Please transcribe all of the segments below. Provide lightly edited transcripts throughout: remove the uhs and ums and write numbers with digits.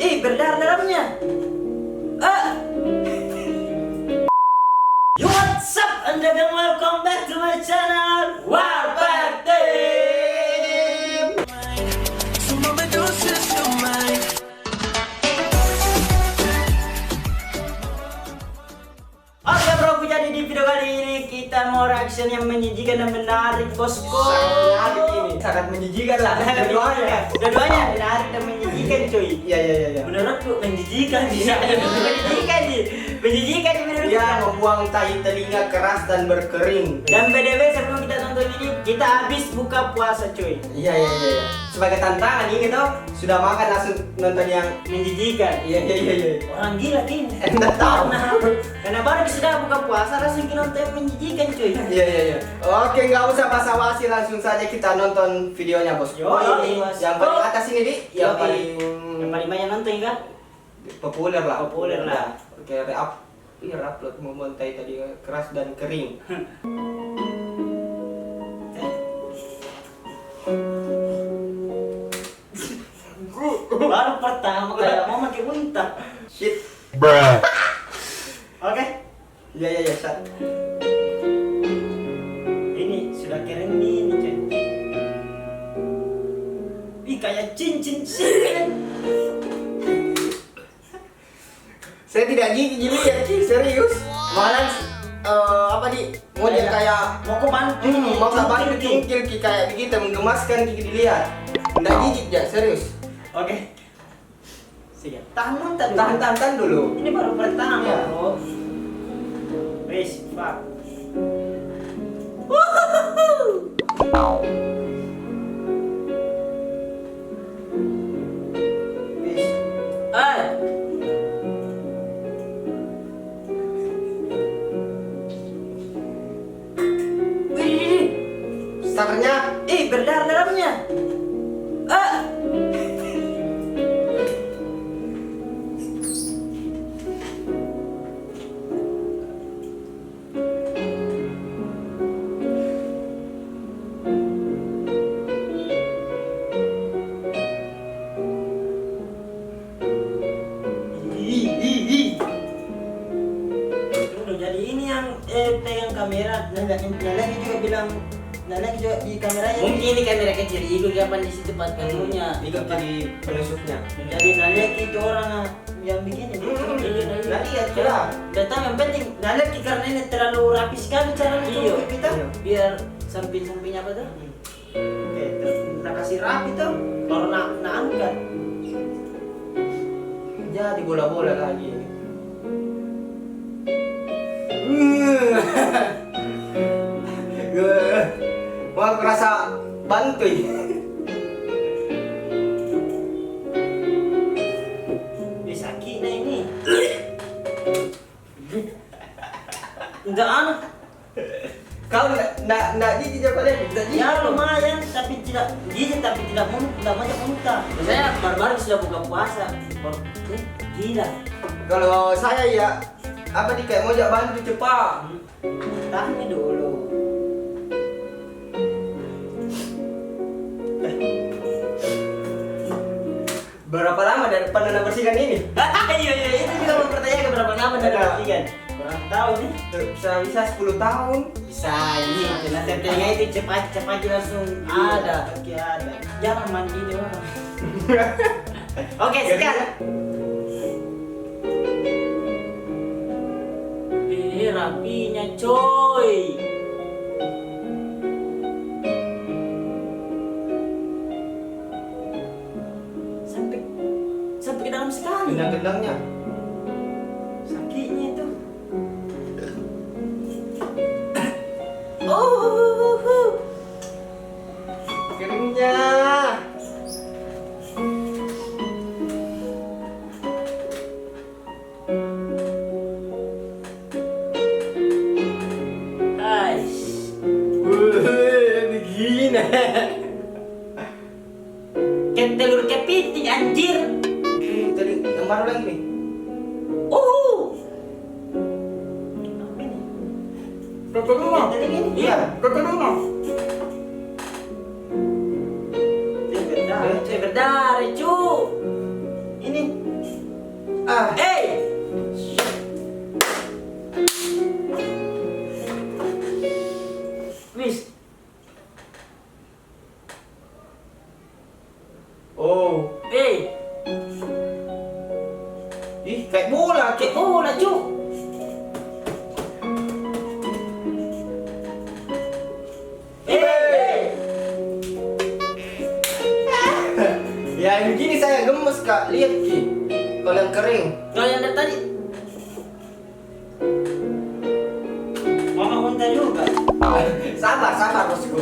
Ih, berdarah-darahnya. Yo, what's up? And welcome back to my channel, Warpath Team. Oke bro, jadi di video kali ini kita mau reaction yang menjijikan dan menarik, bosku. Menarik ini, sangat menjijikan lah. Dua-duanya menarik dan menjijikan, cuy. Iya. Menurutku menjijikan sih. Menjijikan sih. Menjijikan sih menurutku. Dia membuang tai telinga keras dan berkering. Dan BTW sebelum kita nonton ini, kita habis buka puasa, cuy. Iya. Sebagai tantangan ini toh, sudah makan langsung nonton yang Menjijikan. iya. Orang gila kini. Anda tahu. Karena baru sudah buka puasa langsung kita nonton yang menjijikan, cuy. Iya. Oke, nggak usah basa-basi, langsung saja kita nonton videonya, bos. Yoi. Yang paling atas ini, Di. Yang Yoi. paling Yang paling banyak nonton kan? populer lah. Populer lah. Oke, upload membuang tai telinga keras dan kering. Baru pertama kayak mau makin muntah. Shit. Bruh. Oke. Iya, Sat. Ini sudah keren ini, cuy. Ih, kayak cincin sih. Saya tidak gigi lihat, serius. Malah apa di model kayak mau ke bantu. mau bantu cungkil ki kayak begitu menggemaskan gigi dilihat. Tidak gigit ya, serius. Oke. Siap. Tahan Tahan dulu. Ini baru pertama, Iya. bro. Wes, fuck. Wis. Wih, Starternya berdarah-darahnya. Jadi ini yang pegang kamera. Nala juga bilang, Nala juga di kameranya. Mungkin ini kamera kecil, itu kapan di situ tempat kamunya. ikut jadi penusuknya. Jadi Nala itu orang yang bikin ini. Nah, lihat sudah. Datang yang penting Nala karena ini terlalu rapi sekali caranya Iya. tuh kita. Biar samping-sampingnya apa tuh? Oke, terus nak kasih rapi tuh. Kalau nak angkat. Jadi bola-bola lagi. Wah, aku rasa bantu ini. Sakitnya ini. Enggak anu. Kau nak gigi coba lihat. Ya lumayan tapi tidak gizi tapi tidak banyak muntah. Saya baru-baru sudah buka puasa. Gila. Kalau saya ya apa nih kayak mau bantu cepat. Tahan dulu. Berapa lama dari Anda bersihkan ini? Iya itu juga mau bertanya berapa lama dari latihan. Kurang tahu nih. Bisa 10 tahun. Bisa ini. Karena telinga itu cepat langsung ada. Oke ada. Jangan mandi deh orang. Oke sekarang. Ini rapinya coy. Sampai ke dalam sekali. Gendang-gendangnya. Sakitnya itu. Keringnya. Guys. Begini. Kayak telur kepiting anjir. Tadi yang baru lagi nih. Apa ini? Kekeluma. Tadi gini. Iya, kekeluma. Berdarah, cu. Ini Hey! Wis. Oh. Hey! Ih, kayak bola. Kayak bola, Cuk. Hey! Ya yang begini saya gemes kak, lihat Ki. Kalau yang kering. Kalau yang dari tadi. Mama unta juga. Sabar, sabar bosku.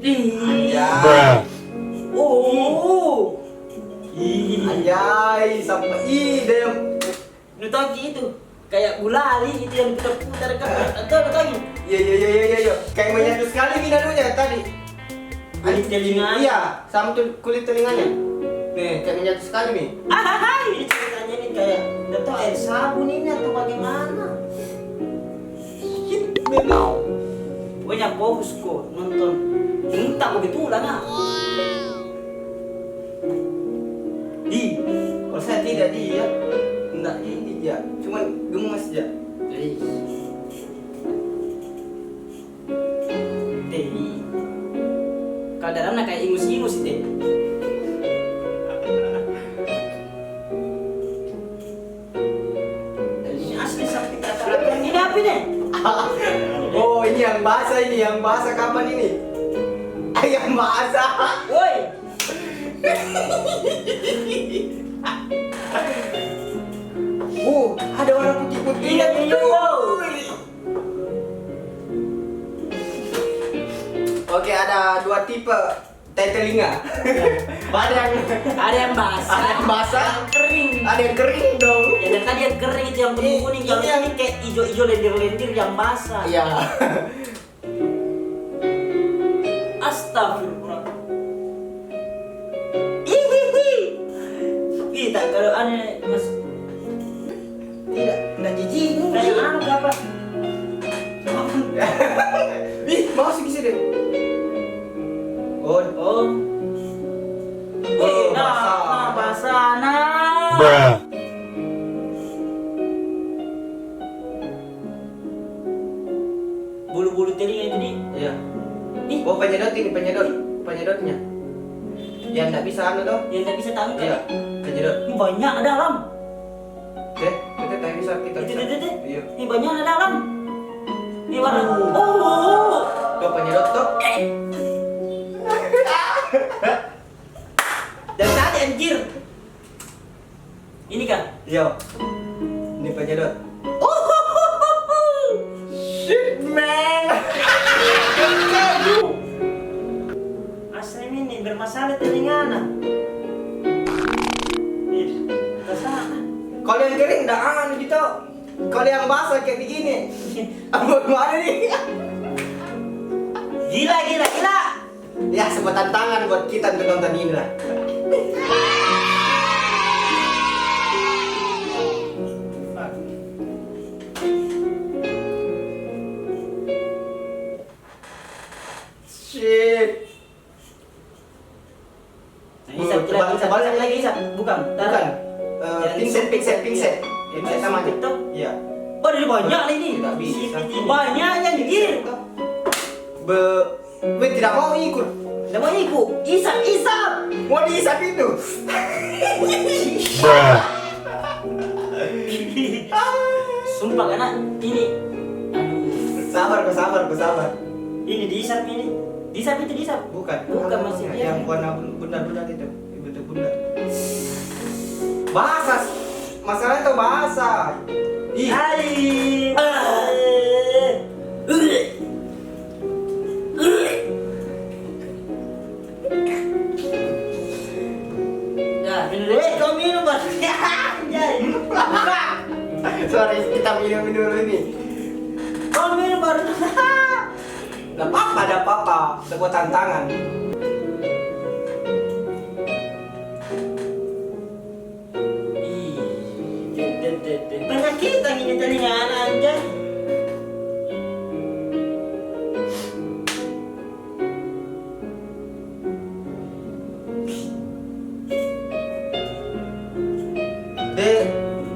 Iya. Oh. Anjay, sampai ide. Lu tahu Ki itu? Kayak gulali itu yang kita putar kan. Atau lagi. Iya. Kayak menyatu sekali minanunya tadi. Kulit telinganya. Iya, sama tuh kulit telinganya. Nih, kayak menyatu sekali nih. Ini ceritanya nih kayak udah tau air sabun ini atau bagaimana? Pokoknya fokus kok nonton. Entah begitu lah nah. Di, kalau saya tidak dia, enggak ini dia, cuman gemes dia. Kalau dalamnya kayak ingus-ingus itu. Ini asli sapi kata ini apa nih? Oh, ini yang basah kapan ini? Ayam basah. Woi, Ada warna putih-putih. iya iya. Oke, ada dua tipe tetelinga. Ada yang basah, Ada yang basah, yang kering. ada yang kering dong. Ya dan tadi yang kering itu yang kuning kuning, kalau Ini yang- ini kayak ijo-ijo lendir-lendir yang basah. Iya. Astagfirullah. Hihihi. Kita kalau aneh mas Tidak jijik. kayak anu apa? Ih, masuk ke sini. Oh, Oh. basah. Basah nah. Bruh. Bulu-bulu telinga itu di. Iya. Ih, Oh, penyedotnya. Yang nggak bisa anu toh? yang nggak bisa tangkap. Iya, penyedot. Ini banyak ada dalam. Kita tak bisa kita Itu, bisa. itu. Iya. Ini banyak ada dalam. Ini warna. Oh. Tuh penyedot tuh. Dan tadi anjir. Ini kan. Iya. Ini penyedot. Shit man. Asli ini bermasalah telinga nah. Ih, kesana. Kalau yang kering dah anu gitu. Kalau yang basah kayak begini. Apa mana nih? Gila. Ya, sebuah tantangan buat kita untuk nonton ini lah. Shit. Isap, Tebal lagi isap. Bukan. Bukan. Yang Pinset. Yang Pinset sama itu. Iya. Oh, dari banyak nih ini. Tidak bisa. Banyak yang gigir. Be tidak mau ikut. Namanya ikut. Isap. Mau diisap itu. Bruh. Sumpah karena ini. Aduh. Sabar. Ini diisap ini. Diisap itu diisap. Bukan. Bukan, masih dia. yang warna bundar-bundar itu. Betul bundar. Basah. Masalahnya tuh basah. Ih. Ai. Ya, minum dulu. Kau minum Bang. Anjay. Sorry, kita minum dulu ini. Kau minum baru. Gak apa-apa. Sebuah tantangan. Penyakitan ini telinga anak anjay.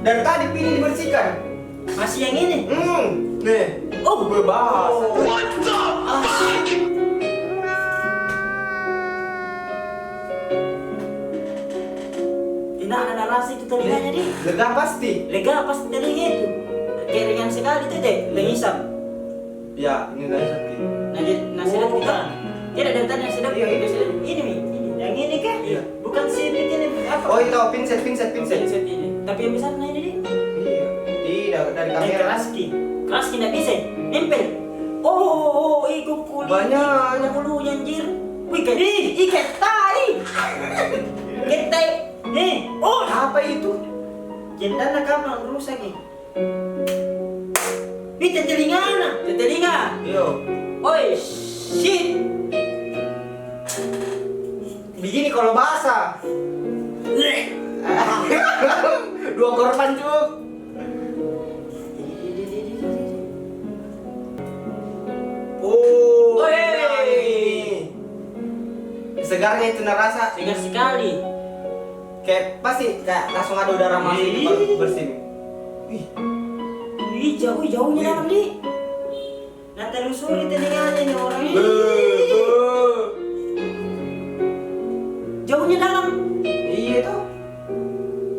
Dari tadi ini dibersihkan. Masih yang ini. Nih. Oh, bebas. Tidak ada rasa itu telinganya di. Lega pasti. Lega pasti telinga itu. Kayak ringan sekali tuh deh, lengisap. Ya, ini dari sakit. Nah sedap kita. Tidak ada tanya sedap. Iya, ini. Sedap. Ini Mi. Ini. Yang ini kah? Iya. Bukan sipit ini apa? Oh itu pinset. Set ini. Tapi yang besar nah ini di. Iya. Tidak dari Yang kamera. keraski. Keraski tidak bisa. Nempel. Oh, ikut kulit. Banyak. Bulunya anjir. Wih, kayak ikat tai. Ikat tai. Nih. Oh, Apa itu? jendana kapan rusak nih? Ini telinga. Yo. Oi, shit. Begini kalau basah. Dua korban cuk. Oh, Oi. segarnya itu rasa Segar sekali. kayak pasti kayak langsung ada udara masuk itu baru bersih. Ih, jauhnya dalam di. Nah, telusuri telinganya nih orang ini. Jauhnya dalam. Iya tuh.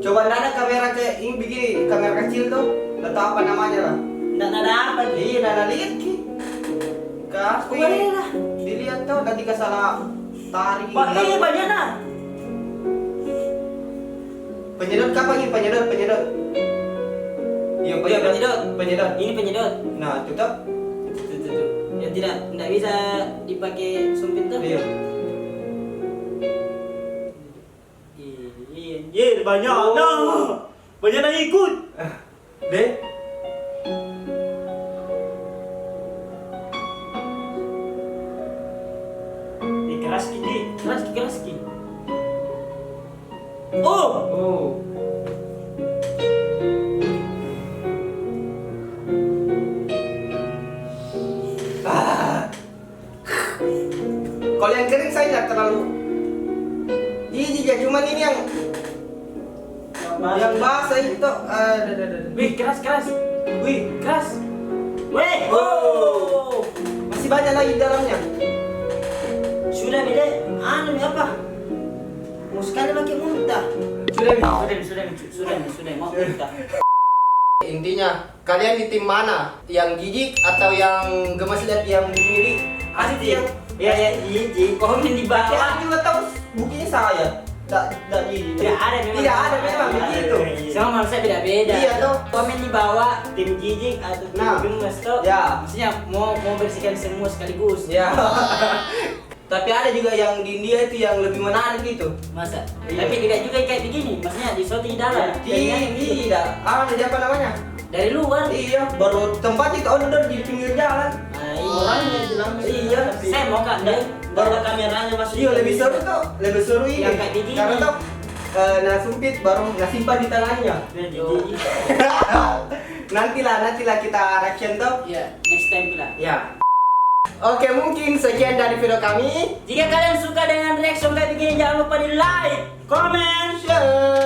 Coba ada kamera kayak ini begini, kamera kecil tuh. Gak tahu apa namanya lah. Nggak ada apa nih. Iya, nana lihat ki. Kasih. Boleh lah. Dilihat tuh tadi salah tarik. Pak, iya banyak nah. Penyedot kapan ini penyedot? Iya penyedot. Ini penyedot. Nah tutup. Tuh. Ya tidak bisa dipakai sumpit tuh. Iya. Iya, banyak nah. Banyak yang ikut. Deh. Keras. Oh, Oh. Kalau yang kering saya nggak terlalu. Iya, cuman ini yang basah itu. wih keras. Wih, Keras. Weh, Oh. Masih banyak lagi di dalamnya. Sudah beda. Anu apa? Mau sekali pakai muntah. Sudah. Sudah mau muntah. Intinya, kalian di tim mana? Yang jijik atau yang gemes lihat yang begini? Pasti yang ya jijik. Komen di Kalian bawah. juga tahu buktinya saya. Tidak jijik. Tidak ada memang begitu. Semua manusia beda-beda. Iya, toh. Komen di bawah tim jijik atau tim Nah. gemes tuh. Ya. Maksudnya mau bersihkan semua sekaligus. Ya. Tapi ada juga yang di India itu yang lebih menarik gitu. Masa? Iya. Tapi tidak juga kayak begini. Maksudnya di shooting dalam. Tidak. Ada siapa namanya? Dari luar. Iya, baru tempat itu udah di pinggir jalan. Nah, Orangnya jelas. Iya. Saya mau kan baru kameranya masuk. Iya, lebih seru tuh, lebih seru ini. Yang kayak begini. Karena tuh nah sumpit baru nggak simpan di tangannya. Jijik. Nantilah kita reaction tuh. Ya, next time lah. Ya. Oke, mungkin sekian dari video kami. Jika kalian suka dengan reaction kayak begini, jangan lupa di like, comment, Share.